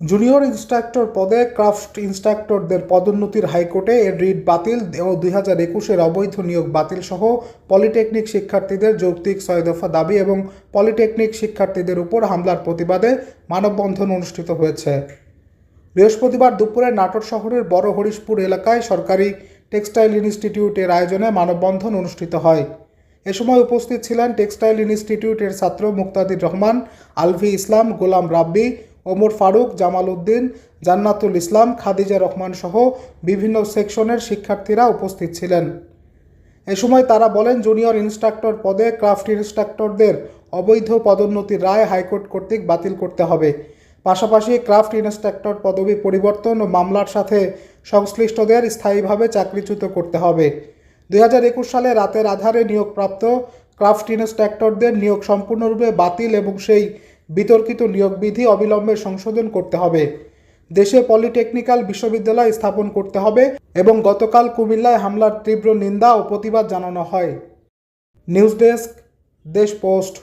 Junior instructor পদে craft ইন্সট্রাক্টরদের পদোন্নতির হাইকোর্টে এর রিট বাতিল ও 2021-এর অবৈধ নিয়োগ বাতিল সহ পলিটেকনিক শিক্ষার্থীদের যৌক্তিক 6 দফা দাবি এবং পলিটেকনিক শিক্ষার্থীদের উপর হামলার প্রতিবাদে মানববন্ধন অনুষ্ঠিত হয়েছে। বৃহস্পতিবার দুপুরে নাটোর শহরের বড় হরিশপুর এলাকায় সরকারি টেক্সটাইল ইনস্টিটিউটের আয়োজনে মানববন্ধন অনুষ্ঠিত হয়। এ সময় উপস্থিত ছিলেন টেক্সটাইল ইনস্টিটিউটের ছাত্র মুক্তাদির রহমান, আলভি ইসলাম, গোলাম রাব্বি, ওমর ফারুক, জামাল উদ্দিন, জান্নাতুল ইসলাম, খাদিজা রহমান সহ বিভিন্ন সেকশনের শিক্ষার্থীরা উপস্থিত ছিলেন। এ সময় তারা বলেন, জুনিয়র ইন্সট্রাক্টর পদে ক্রাফট ইন্সট্রাক্টরদের অবৈধ পদোন্নতির রায় হাইকোর্ট কর্তৃক বাতিল করতে হবে। পাশাপাশি ক্রাফট ইন্সট্রাক্টর পদবি পরিবর্তন ও মামলার সাথে সংশ্লিষ্টদের স্থায়ীভাবে চাকরিচ্যুত করতে হবে। 2021 সালে রাতের আধারে নিয়োগপ্রাপ্ত ক্রাফট ইন্সট্রাক্টরদের নিয়োগ সম্পূর্ণরূপে বাতিল এবং সেই বিতর্কিত নিয়োগ বিধি অবিলম্বে সংশোধন করতে হবে। দেশে পলিটেকনিক্যাল বিশ্ববিদ্যালয় স্থাপন করতে হবে এবং গতকাল কুমিল্লায় হামলার তীব্র নিন্দা ও প্রতিবাদ জানানো হয়। নিউজ ডেস্ক, দেশ পোস্ট।